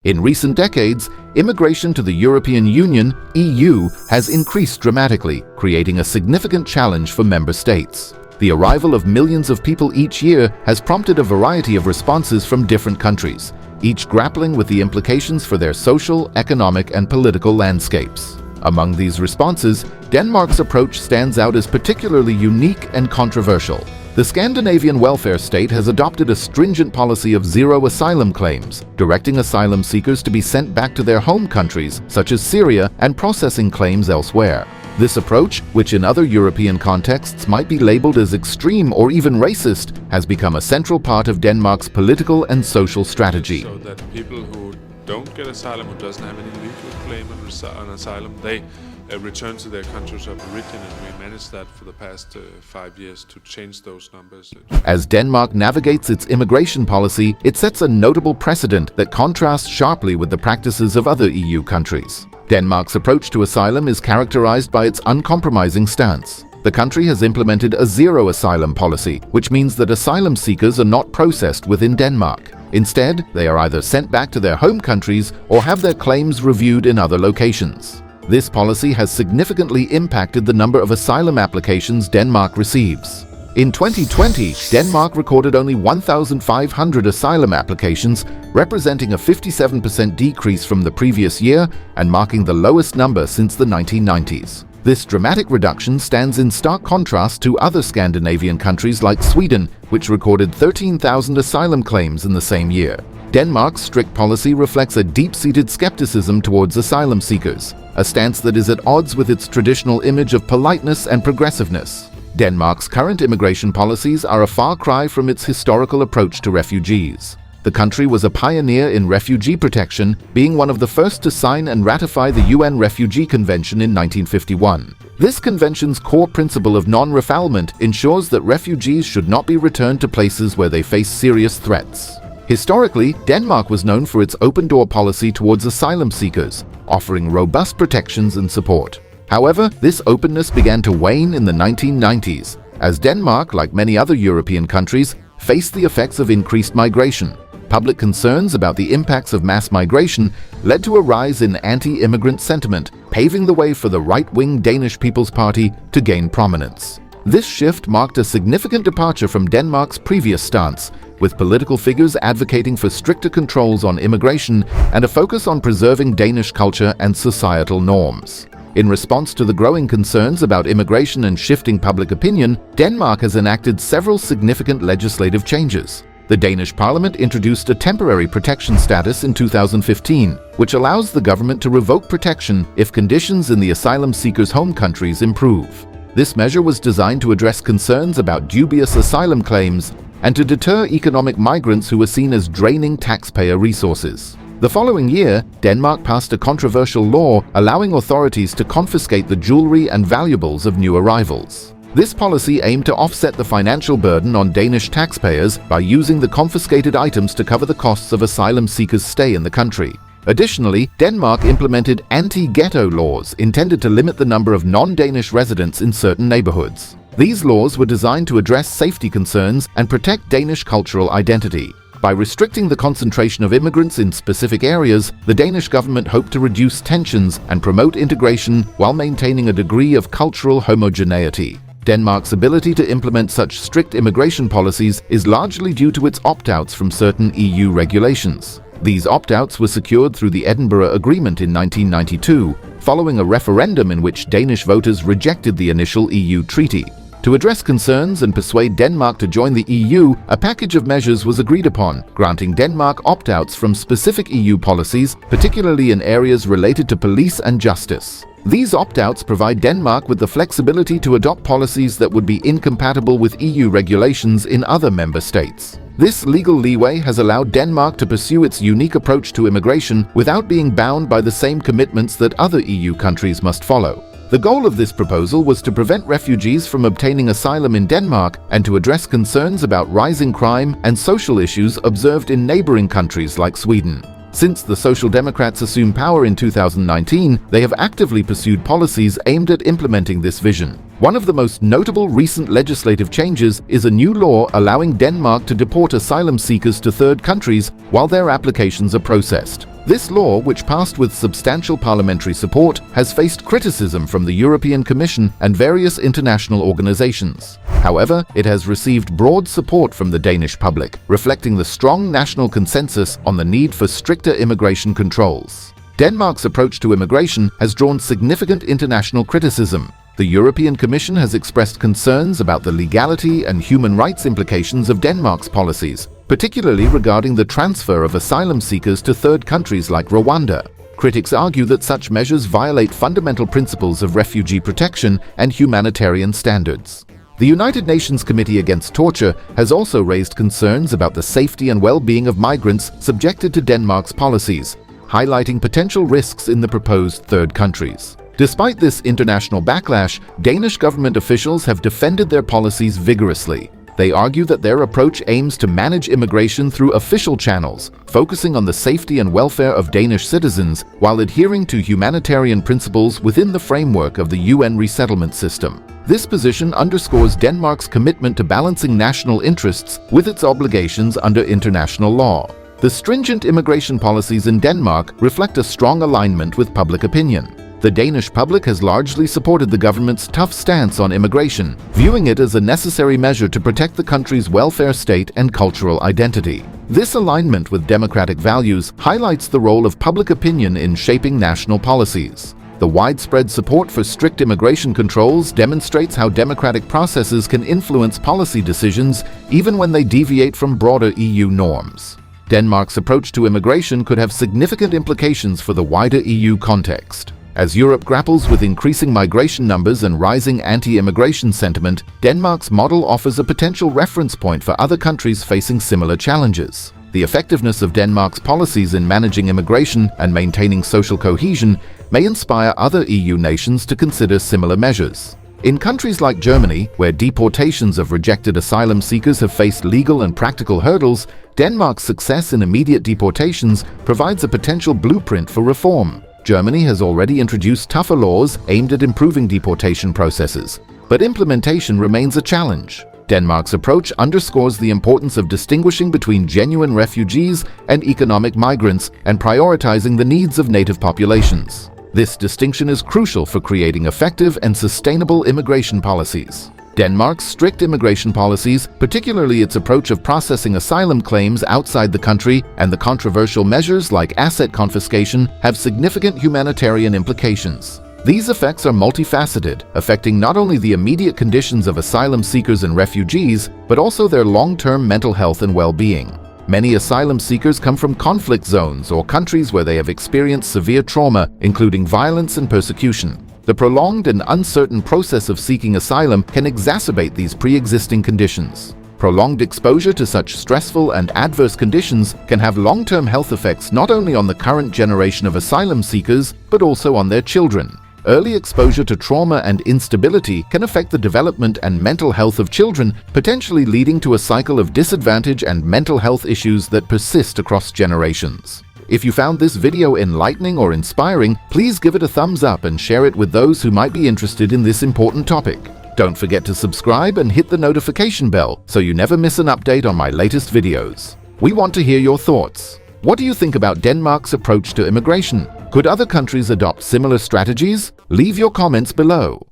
In recent decades, immigration to the European Union (EU) has increased dramatically, creating a significant challenge for member states. The arrival of millions of people each year has prompted a variety of responses from different countries, each grappling with the implications for their social, economic, and political landscapes. Among these responses, Denmark's approach stands out as particularly unique and controversial. The Scandinavian welfare state has adopted a stringent policy of zero asylum claims, directing asylum seekers to be sent back to their home countries, such as Syria, and processing claims elsewhere. This approach, which in other European contexts might be labeled as extreme or even racist, has become a central part of Denmark's political and social strategy. So that people who don't get asylum, who doesn't have any legal claim on asylum, they return to their countries of origin, and we managed that for the past 5 years to change those numbers. As Denmark navigates its immigration policy, it sets a notable precedent that contrasts sharply with the practices of other EU countries. Denmark's approach to asylum is characterized by its uncompromising stance. The country has implemented a zero asylum policy, which means that asylum seekers are not processed within Denmark. Instead, they are either sent back to their home countries or have their claims reviewed in other locations. This policy has significantly impacted the number of asylum applications Denmark receives. In 2020, Denmark recorded only 1,500 asylum applications, representing a 57% decrease from the previous year and marking the lowest number since the 1990s. This dramatic reduction stands in stark contrast to other Scandinavian countries like Sweden, which recorded 13,000 asylum claims in the same year. Denmark's strict policy reflects a deep-seated skepticism towards asylum seekers, a stance that is at odds with its traditional image of politeness and progressiveness. Denmark's current immigration policies are a far cry from its historical approach to refugees. The country was a pioneer in refugee protection, being one of the first to sign and ratify the UN Refugee Convention in 1951. This convention's core principle of non-refoulement ensures that refugees should not be returned to places where they face serious threats. Historically, Denmark was known for its open-door policy towards asylum seekers, offering robust protections and support. However, this openness began to wane in the 1990s, as Denmark, like many other European countries, faced the effects of increased migration. Public concerns about the impacts of mass migration led to a rise in anti-immigrant sentiment, paving the way for the right-wing Danish People's Party to gain prominence. This shift marked a significant departure from Denmark's previous stance, with political figures advocating for stricter controls on immigration and a focus on preserving Danish culture and societal norms. In response to the growing concerns about immigration and shifting public opinion, Denmark has enacted several significant legislative changes. The Danish Parliament introduced a temporary protection status in 2015, which allows the government to revoke protection if conditions in the asylum seekers' home countries improve. This measure was designed to address concerns about dubious asylum claims and to deter economic migrants who were seen as draining taxpayer resources. The following year, Denmark passed a controversial law allowing authorities to confiscate the jewelry and valuables of new arrivals. This policy aimed to offset the financial burden on Danish taxpayers by using the confiscated items to cover the costs of asylum seekers' stay in the country. Additionally, Denmark implemented anti-ghetto laws intended to limit the number of non-Danish residents in certain neighborhoods. These laws were designed to address safety concerns and protect Danish cultural identity. By restricting the concentration of immigrants in specific areas, the Danish government hoped to reduce tensions and promote integration while maintaining a degree of cultural homogeneity. Denmark's ability to implement such strict immigration policies is largely due to its opt-outs from certain EU regulations. These opt-outs were secured through the Edinburgh Agreement in 1992, following a referendum in which Danish voters rejected the initial EU treaty. To address concerns and persuade Denmark to join the EU, a package of measures was agreed upon, granting Denmark opt-outs from specific EU policies, particularly in areas related to police and justice. These opt-outs provide Denmark with the flexibility to adopt policies that would be incompatible with EU regulations in other member states. This legal leeway has allowed Denmark to pursue its unique approach to immigration without being bound by the same commitments that other EU countries must follow. The goal of this proposal was to prevent refugees from obtaining asylum in Denmark and to address concerns about rising crime and social issues observed in neighboring countries like Sweden. Since the Social Democrats assumed power in 2019, they have actively pursued policies aimed at implementing this vision. One of the most notable recent legislative changes is a new law allowing Denmark to deport asylum seekers to third countries while their applications are processed. This law, which passed with substantial parliamentary support, has faced criticism from the European Commission and various international organizations. However, it has received broad support from the Danish public, reflecting the strong national consensus on the need for stricter immigration controls. Denmark's approach to immigration has drawn significant international criticism. The European Commission has expressed concerns about the legality and human rights implications of Denmark's policies, particularly regarding the transfer of asylum seekers to third countries like Rwanda. Critics argue that such measures violate fundamental principles of refugee protection and humanitarian standards. The United Nations Committee Against Torture has also raised concerns about the safety and well-being of migrants subjected to Denmark's policies, highlighting potential risks in the proposed third countries. Despite this international backlash, Danish government officials have defended their policies vigorously. They argue that their approach aims to manage immigration through official channels, focusing on the safety and welfare of Danish citizens while adhering to humanitarian principles within the framework of the UN resettlement system. This position underscores Denmark's commitment to balancing national interests with its obligations under international law. The stringent immigration policies in Denmark reflect a strong alignment with public opinion. The Danish public has largely supported the government's tough stance on immigration, viewing it as a necessary measure to protect the country's welfare state and cultural identity. This alignment with democratic values highlights the role of public opinion in shaping national policies. The widespread support for strict immigration controls demonstrates how democratic processes can influence policy decisions even when they deviate from broader EU norms. Denmark's approach to immigration could have significant implications for the wider EU context. As Europe grapples with increasing migration numbers and rising anti-immigration sentiment, Denmark's model offers a potential reference point for other countries facing similar challenges. The effectiveness of Denmark's policies in managing immigration and maintaining social cohesion may inspire other EU nations to consider similar measures. In countries like Germany, where deportations of rejected asylum seekers have faced legal and practical hurdles, Denmark's success in immediate deportations provides a potential blueprint for reform. Germany has already introduced tougher laws aimed at improving deportation processes, but implementation remains a challenge. Denmark's approach underscores the importance of distinguishing between genuine refugees and economic migrants and prioritizing the needs of native populations. This distinction is crucial for creating effective and sustainable immigration policies. Denmark's strict immigration policies, particularly its approach of processing asylum claims outside the country and the controversial measures like asset confiscation, have significant humanitarian implications. These effects are multifaceted, affecting not only the immediate conditions of asylum seekers and refugees, but also their long-term mental health and well-being. Many asylum seekers come from conflict zones or countries where they have experienced severe trauma, including violence and persecution. The prolonged and uncertain process of seeking asylum can exacerbate these pre-existing conditions. Prolonged exposure to such stressful and adverse conditions can have long-term health effects not only on the current generation of asylum seekers, but also on their children. Early exposure to trauma and instability can affect the development and mental health of children, potentially leading to a cycle of disadvantage and mental health issues that persist across generations. If you found this video enlightening or inspiring, please give it a thumbs up and share it with those who might be interested in this important topic. Don't forget to subscribe and hit the notification bell so you never miss an update on my latest videos. We want to hear your thoughts. What do you think about Denmark's approach to immigration? Could other countries adopt similar strategies? Leave your comments below.